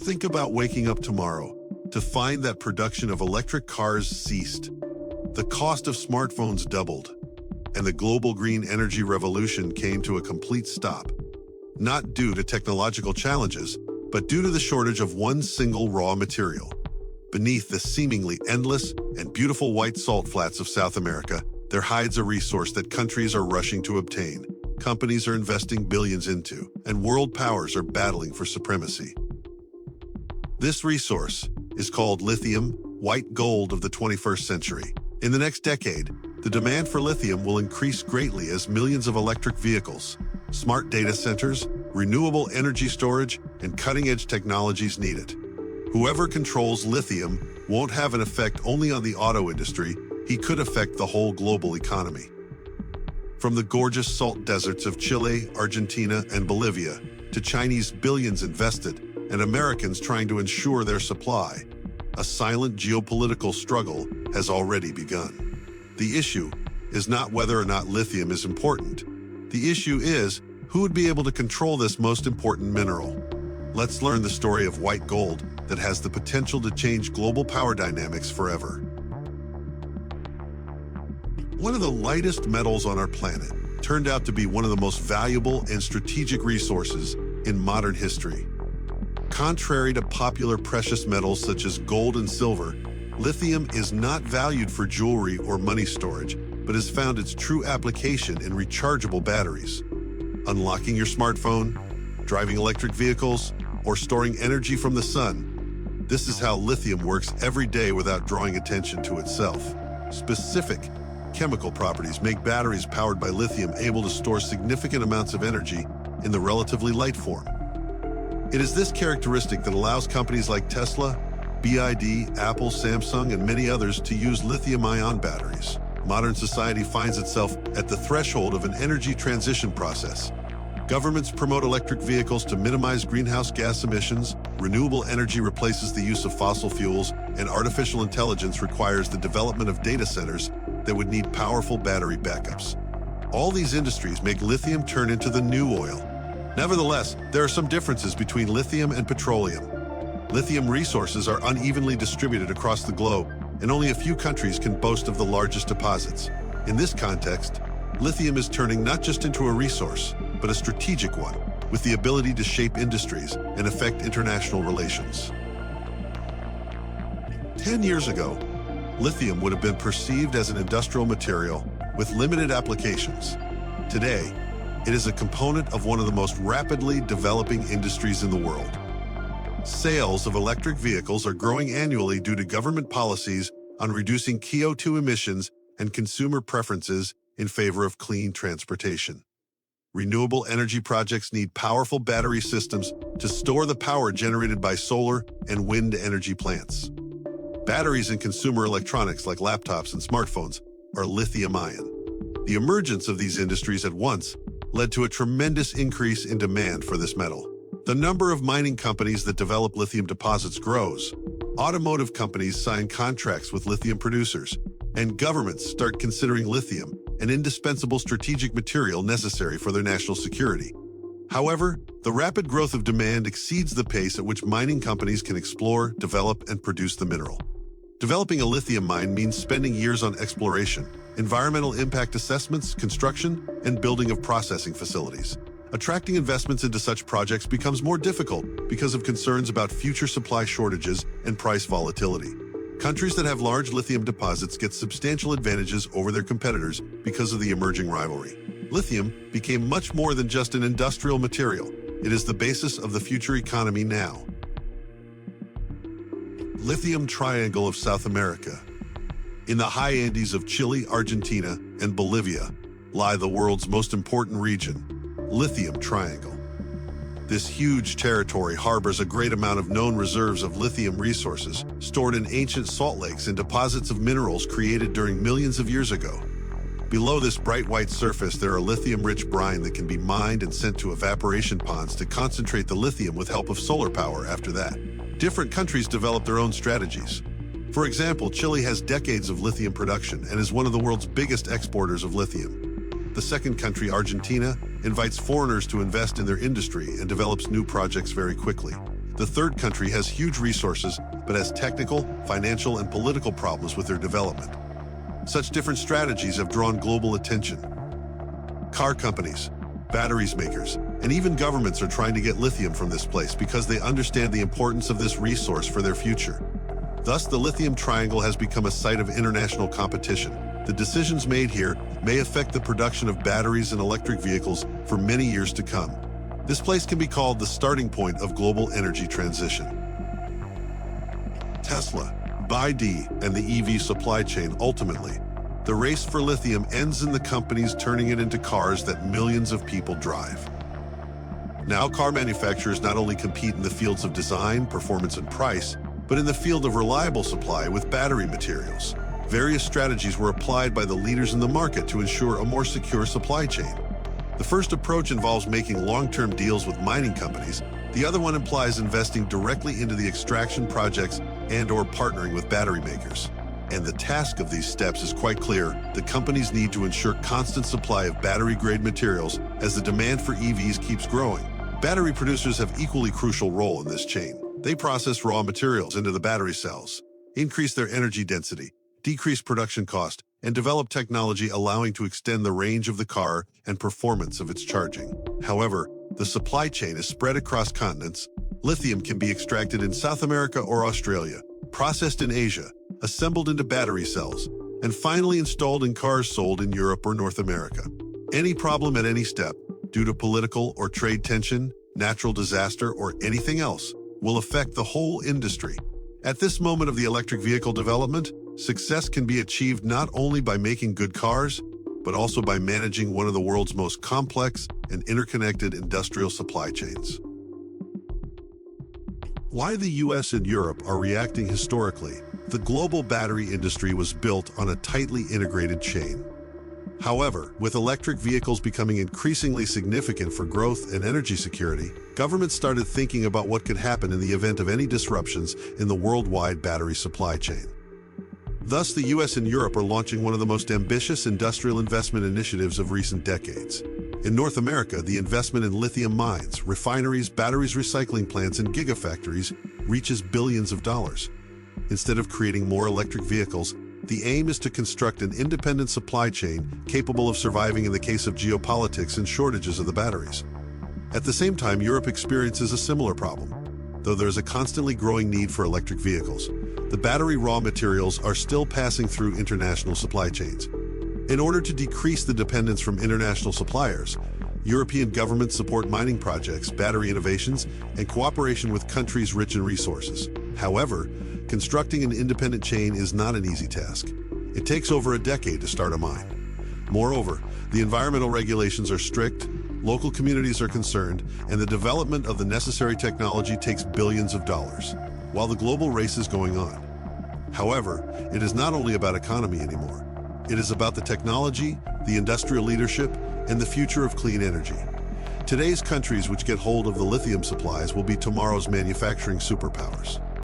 Think about waking up tomorrow to find that production of electric cars ceased. The cost of smartphones doubled, and the global green energy revolution came to a complete stop. Not due to technological challenges, but due to the shortage of one single raw material. Beneath the seemingly endless and beautiful white salt flats of South America, there hides a resource that countries are rushing to obtain, companies are investing billions into, and world powers are battling for supremacy. This resource is called lithium, white gold of the 21st century. In the next decade, the demand for lithium will increase greatly as millions of electric vehicles, smart data centers, renewable energy storage, and cutting-edge technologies need it. Whoever controls lithium won't have an effect only on the auto industry, he could affect the whole global economy. From the gorgeous salt deserts of Chile, Argentina, and Bolivia, to Chinese billions invested and Americans trying to ensure their supply, a silent geopolitical struggle has already begun. The issue is not whether or not lithium is important. The issue is who would be able to control this most important mineral. Let's learn the story of white gold that has the potential to change global power dynamics forever. One of the lightest metals on our planet turned out to be one of the most valuable and strategic resources in modern history. Contrary to popular precious metals such as gold and silver, lithium is not valued for jewelry or money storage, but has found its true application in rechargeable batteries. Unlocking your smartphone, driving electric vehicles, or storing energy from the sun. This is how lithium works every day without drawing attention to itself. Specific chemical properties make batteries powered by lithium able to store significant amounts of energy in the relatively light form. It is this characteristic that allows companies like Tesla, BYD, Apple, Samsung, and many others to use lithium-ion batteries. Modern society finds itself at the threshold of an energy transition process. Governments promote electric vehicles to minimize greenhouse gas emissions, renewable energy replaces the use of fossil fuels, and artificial intelligence requires the development of data centers that would need powerful battery backups. All these industries make lithium turn into the new oil. Nevertheless, there are some differences between lithium and petroleum. Lithium resources are unevenly distributed across the globe, and only a few countries can boast of the largest deposits. In this context, lithium is turning not just into a resource, but a strategic one, with the ability to shape industries and affect international relations. 10 years ago, lithium would have been perceived as an industrial material with limited applications. Today, it is a component of one of the most rapidly developing industries in the world. Sales of electric vehicles are growing annually due to government policies on reducing CO2 emissions and consumer preferences in favor of clean transportation. Renewable energy projects need powerful battery systems to store the power generated by solar and wind energy plants. Batteries in consumer electronics like laptops and smartphones are lithium-ion. The emergence of these industries at once led to a tremendous increase in demand for this metal. The number of mining companies that develop lithium deposits grows. Automotive companies sign contracts with lithium producers, and governments start considering lithium an indispensable strategic material necessary for their national security. However, the rapid growth of demand exceeds the pace at which mining companies can explore, develop, and produce the mineral. Developing a lithium mine means spending years on exploration, environmental impact assessments, construction, and building of processing facilities. Attracting investments into such projects becomes more difficult because of concerns about future supply shortages and price volatility. Countries that have large lithium deposits get substantial advantages over their competitors because of the emerging rivalry. Lithium became much more than just an industrial material. It is the basis of the future economy now. Lithium Triangle of South America. In the high Andes of Chile, Argentina, and Bolivia lie the world's most important region, Lithium Triangle. This huge territory harbors a great amount of known reserves of lithium resources stored in ancient salt lakes and deposits of minerals created during millions of years ago. Below this bright white surface, there are lithium-rich brine that can be mined and sent to evaporation ponds to concentrate the lithium with help of solar power after that. Different countries develop their own strategies. For example, Chile has decades of lithium production and is one of the world's biggest exporters of lithium. The second country, Argentina, invites foreigners to invest in their industry and develops new projects very quickly. The third country has huge resources, but has technical, financial, and political problems with their development. Such different strategies have drawn global attention. Car companies, batteries makers, and even governments are trying to get lithium from this place because they understand the importance of this resource for their future. Thus, the Lithium Triangle has become a site of international competition. The decisions made here may affect the production of batteries and electric vehicles for many years to come. This place can be called the starting point of global energy transition. Tesla, BYD, and the EV supply chain. Ultimately, the race for lithium ends in the companies turning it into cars that millions of people drive. Now, car manufacturers not only compete in the fields of design, performance, and price, but in the field of reliable supply with battery materials. Various strategies were applied by the leaders in the market to ensure a more secure supply chain. The first approach involves making long-term deals with mining companies. The other one implies investing directly into the extraction projects and/or partnering with battery makers. And the task of these steps is quite clear. The companies need to ensure constant supply of battery-grade materials as the demand for EVs keeps growing. Battery producers have equally crucial role in this chain. They process raw materials into the battery cells, increase their energy density, decrease production cost, and develop technology allowing to extend the range of the car and performance of its charging. However, the supply chain is spread across continents. Lithium can be extracted in South America or Australia, processed in Asia, assembled into battery cells, and finally installed in cars sold in Europe or North America. Any problem at any step, due to political or trade tension, natural disaster, or anything else, will affect the whole industry. At this moment of the electric vehicle development, success can be achieved not only by making good cars, but also by managing one of the world's most complex and interconnected industrial supply chains. Why the US and Europe are reacting historically? The global battery industry was built on a tightly integrated chain. However, with electric vehicles becoming increasingly significant for growth and energy security, governments started thinking about what could happen in the event of any disruptions in the worldwide battery supply chain. Thus, the US and Europe are launching one of the most ambitious industrial investment initiatives of recent decades. In North America, the investment in lithium mines, refineries, batteries recycling plants, and gigafactories reaches billions of dollars. Instead of creating more electric vehicles, the aim is to construct an independent supply chain capable of surviving in the case of geopolitics and shortages of the batteries. At the same time, Europe experiences a similar problem. Though there is a constantly growing need for electric vehicles, the battery raw materials are still passing through international supply chains. In order to decrease the dependence from international suppliers, European governments support mining projects, battery innovations, and cooperation with countries rich in resources. However, constructing an independent chain is not an easy task. It takes over a decade to start a mine. Moreover, the environmental regulations are strict, local communities are concerned, and the development of the necessary technology takes billions of dollars, while the global race is going on. However, it is not only about economy anymore. It is about the technology, the industrial leadership, and the future of clean energy. Today's countries which get hold of the lithium supplies will be tomorrow's manufacturing superpowers.